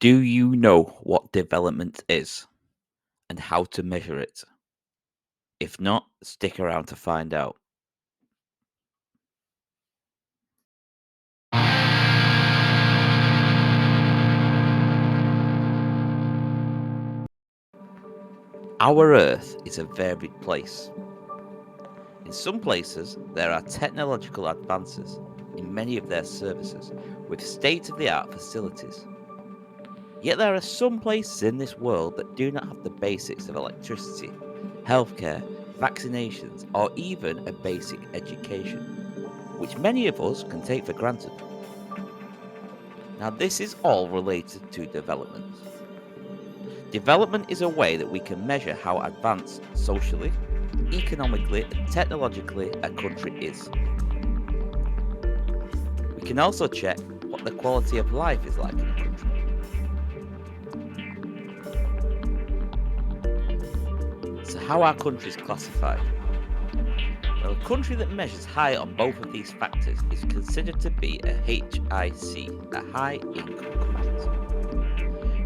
Do you know what development is and how to measure it? If not, stick around to find out. Our Earth is a varied place. In some places, there are technological advances in many of their services with state of the art facilities. Yet there are some places in this world that do not have the basics of electricity, healthcare, vaccinations, or even a basic education, which many of us can take for granted. Now, this is all related to development. Development is a way that we can measure how advanced socially, economically, and technologically a country is. We can also check what the quality of life is like in a country. So, how are countries classified? Well, a country that measures high on both of these factors is considered to be a HIC, a high income countries.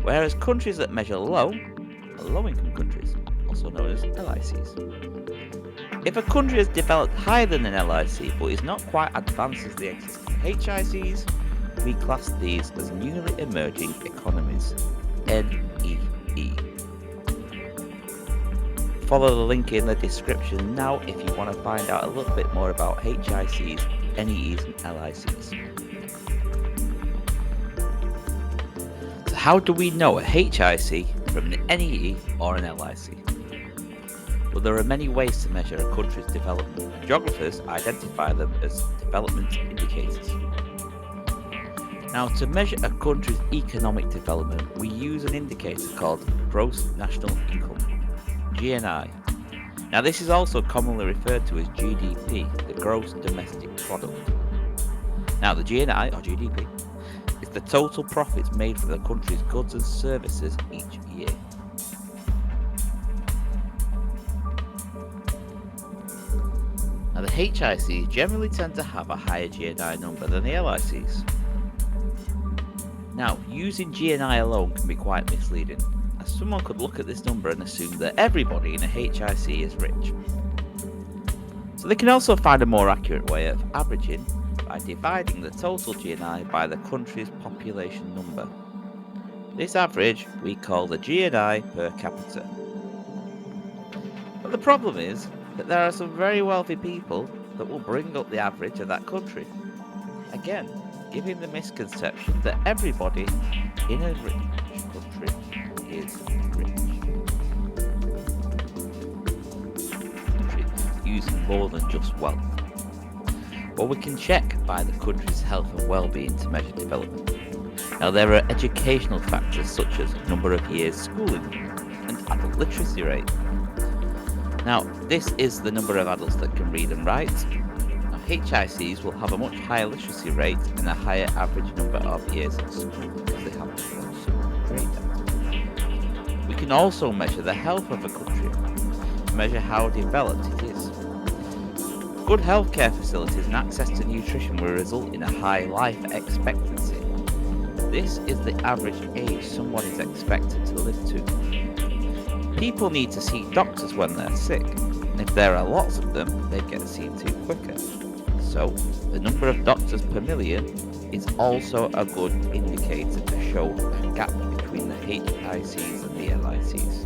Whereas countries that measure low are low income countries, also known as LICs. If a country has developed higher than an LIC but is not quite advanced as the existing HICs, we class these as newly emerging economies, NEE. Follow the link in the description now if you want to find out a little bit more about HICs, NEEs and LICs. So how do we know a HIC from an NEE or an LIC? Well, there are many ways to measure a country's development, and geographers identify them as development indicators. Now, to measure a country's economic development, we use an indicator called Gross National Income, GNI. Now, this is also commonly referred to as GDP, the Gross Domestic Product. Now, the GNI or GDP is the total profits made for the country's goods and services each year. Now, the HICs generally tend to have a higher GNI number than the LICs. Now, using GNI alone can be quite misleading, as someone could look at this number and assume that everybody in a HIC is rich. So they can also find a more accurate way of averaging by dividing the total GNI by the country's population number. This average we call the GNI per capita. But the problem is that there are some very wealthy people that will bring up the average of that country. Again, giving the misconception that everybody in a rich country is rich. Country using more than just wealth. Well, we can check by the country's health and well-being to measure development. Now, there are educational factors such as number of years schooling and adult literacy rate. Now, this is the number of adults that can read and write. Now, HICs will have a much higher literacy rate and a higher average number of years in school because they have some grade out. We can also measure the health of a country to measure how developed it is. Good healthcare facilities and access to nutrition will result in a high life expectancy. This is the average age someone is expected to live to. People need to see doctors when they're sick, and if there are lots of them, they get seen to quicker. So, the number of doctors per million is also a good indicator to show a gap between the HICs and the LICs.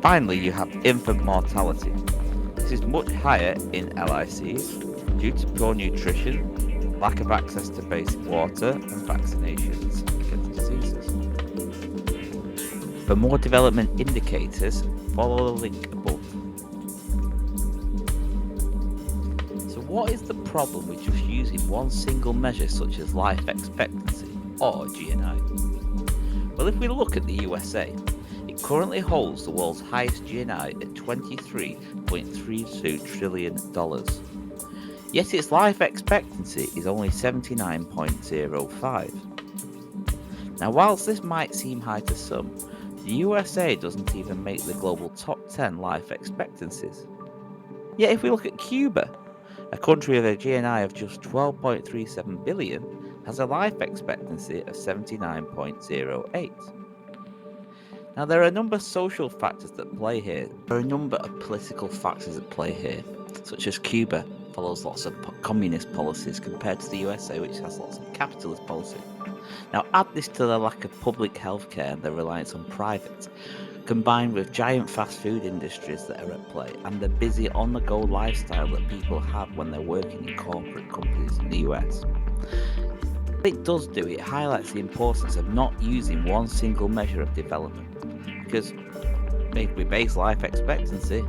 Finally, you have infant mortality. This is much higher in LICs due to poor nutrition, lack of access to basic water, and vaccinations against diseases. For more development indicators, follow the link above. So, what is the problem with just using one single measure such as life expectancy or GNI? Well, if we look at the USA, it currently holds the world's highest GNI at $23.32 trillion. Yet its life expectancy is only 79.05. Now, whilst this might seem high to some, the USA doesn't even make the global top 10 life expectancies. Yet if we look at Cuba, a country with a GNI of just 12.37 billion, has a life expectancy of 79.08. Now, there are a number of social factors that play here. There are a number of political factors at play here, such as Cuba follows lots of communist policies compared to the USA, which has lots of capitalist policies. Now, add this to the lack of public healthcare and the reliance on private, combined with giant fast food industries that are at play and the busy on-the-go lifestyle that people have when they're working in corporate companies in the US. What it does do, it highlights the importance of not using one single measure of development, because if we base life expectancy,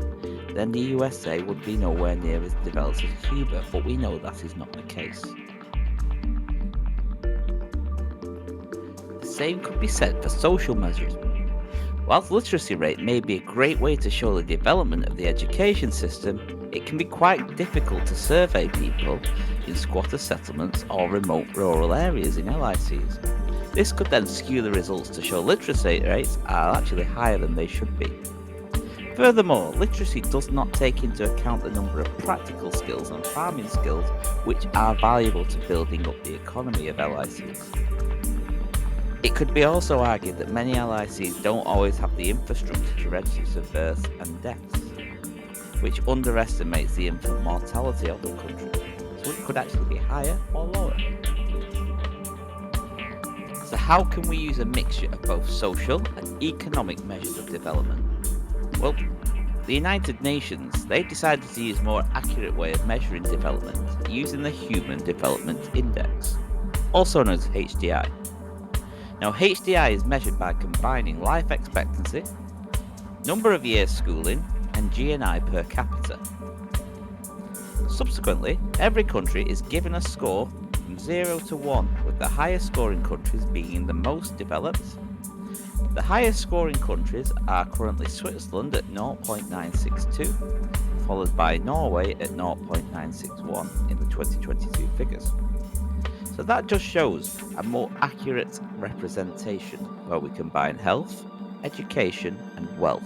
then the USA would be nowhere near as developed as Cuba, but we know that is not the case. The same could be said for social measures. Whilst literacy rate may be a great way to show the development of the education system, it can be quite difficult to survey people in squatter settlements or remote rural areas in LICs. This could then skew the results to show literacy rates are actually higher than they should be. Furthermore, literacy does not take into account the number of practical skills and farming skills which are valuable to building up the economy of LICs. It could be also argued that many LICs don't always have the infrastructure to register births and deaths, which underestimates the infant mortality of the country, so it could actually be higher or lower. So how can we use a mixture of both social and economic measures of development? Well, the United Nations, they decided to use a more accurate way of measuring development using the Human Development Index, also known as HDI. Now, HDI is measured by combining life expectancy, number of years schooling, and GNI per capita. Subsequently, every country is given a score from 0 to 1, with the highest scoring countries being the most developed. The highest scoring countries are currently Switzerland at 0.962, followed by Norway at 0.961 in the 2022 figures. So that just shows a more accurate representation where we combine health, education and wealth.